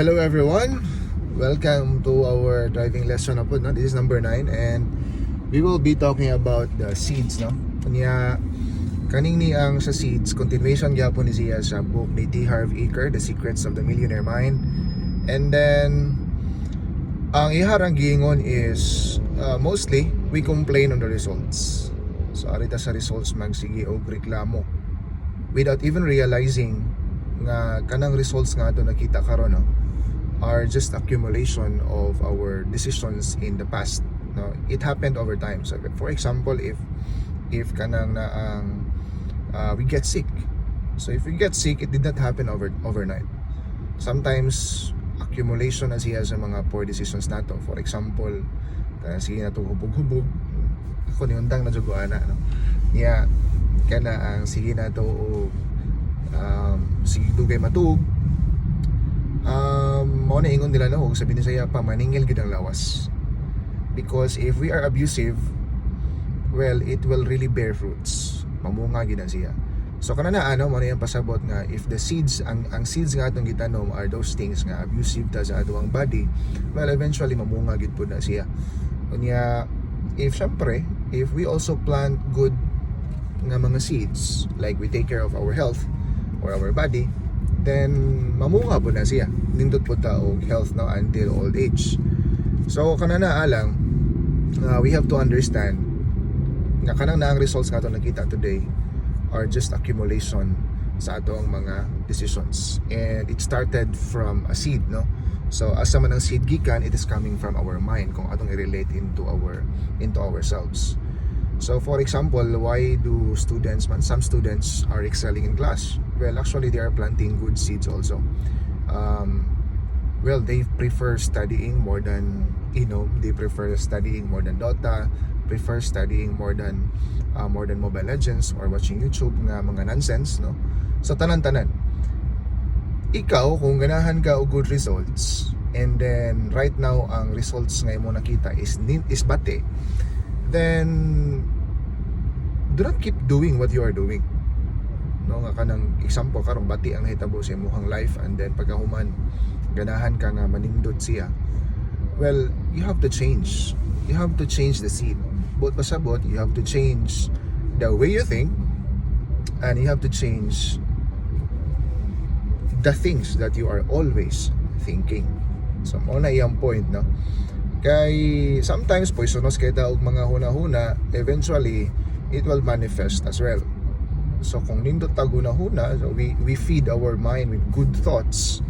Hello everyone, welcome to our driving lesson na po, no? This is number 9 and we will be talking about the seeds, no? Kanya kaning ni ang sa seeds continuation gyapon ni siya sa book ni Harv Eker, The Secrets of the Millionaire Mind. And then ang iharang giingon is mostly we complain on the results. So arita sa results magsige og reklamo without even realizing nga kanang results nga ato nakita karon, no, are just accumulation of our decisions in the past, no? It happened over time. So for example, if kanang na ang we get sick, so if we get sick, it did not happen overnight. Sometimes accumulation na siya sa mga poor decisions nato. For example, sige na to hubog-hubog ako ni undang na jugoana, no, niya kana ang sige na to sige dugay matug, mao na ingon nila, no, sabi ni saya pa maningil gid ang lawas, because if we are abusive, well, it will really bear fruits, mamunga gid siya. So kana na ano mo na yung pasabot nga if the seeds ang seeds nga atong gitanom are those things nga abusive ta sa atong body, well, eventually mamunga gid pud na siya. Unya if we also plant good nga mga seeds, like we take care of our health or our body, then mamunga po na siya, nindot po ta og health, no, until old age. So kanana alang we have to understand nga kanang naang results nga ato nakita today are just accumulation sa atong mga decisions, and it started from a seed, no. So asa man ang seed gikan, it is coming from our mind kung atong i-relate into ourselves. So for example, why do some students are excelling in class? Well, actually they are planting good seeds also. Well, they prefer studying more than they prefer studying more than Dota, prefer studying more than Mobile Legends or watching YouTube nga mga nonsense, no. So tanan-tanan, ikaw kung ganahan ka og good results, and then right now ang results nga imo nakita is bate, then do not keep doing what you are doing, no. Nga kanang example karong bati ang hitabo sa imong life, and then pagkahuman ganahan ka nga manindot siya, well, you have to change the seed. But pasabot, you have to change the way you think, and you have to change the things that you are always thinking. So mo na iyang point, no. Kay sometimes poisonous kay ta og mga huna-huna, eventually it will manifest as well. So kung nindot ta huna-huna, so we feed our mind with good thoughts,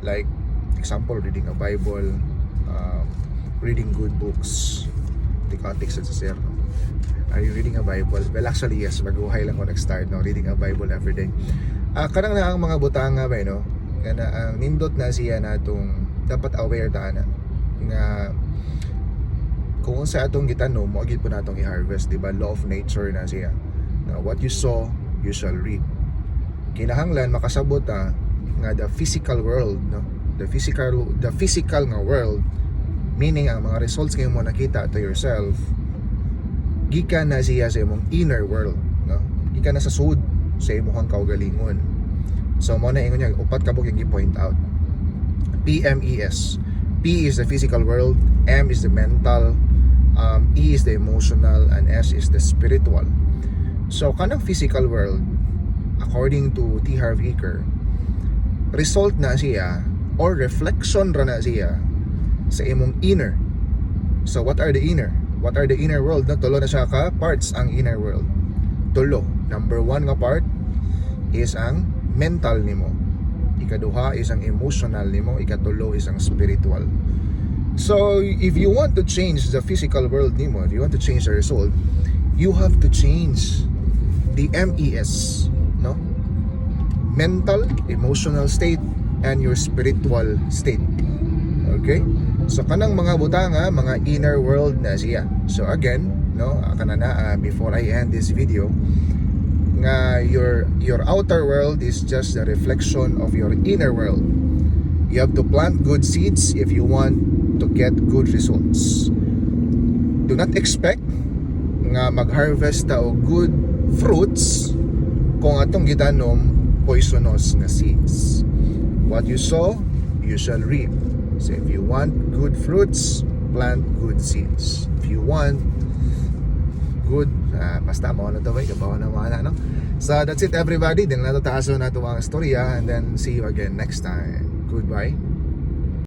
like example reading a Bible, reading good books. Tikotics sa sir, no? Are you reading a Bible? Well, actually yes, baguhay lang ko nag-start, no, reading a Bible every day. Kanang na ang mga butanga ba, no, kana ang nindot na siya natong dapat aware ta na nga kung sa atong gitanom mo gid po natong i-harvest, di ba? Law of nature na siya. Now, what you sow, you shall reap. Kinahanglan makasabot ta nga the physical world, no, the physical nga world, meaning ang mga results nga mo nakita to yourself, gikan na siya sa imong inner world, no, gikan na sa sud sa imong kaugalingon. So mo na ingon niya upat ka bukig i-point out. PMES. P is the physical world, M is the mental, E is the emotional, and S is the spiritual. So kanang physical world, according to Harv Eker, result na siya or reflection ra na siya sa imong inner. So what are the inner world? Na tulo na siya ka parts ang inner world. Tulo. Number 1 nga part is ang mental nimo, ikaduha is ang emotional nimo, ikatulo is ang spiritual. So if you want to change the physical world nimo, if you want to change the result, you have to change the MES, no, mental, emotional state, and your spiritual state. Okay? So kanang mga butanga, mga inner world na siya. So again, no, kanana before I end this video, nga your outer world is just a reflection of your inner world. You have to plant good seeds if you want to get good results. Do not expect nga mag-harvest ta og good fruits kung atong gitanom poisonous nga seeds. What you sow, you shall reap. So if you want good fruits, plant good seeds. If you want good, basta mo na tawag, kabawa na mga no? So that's it everybody. Din na to taso na to ang storya, and then see you again next time. Goodbye.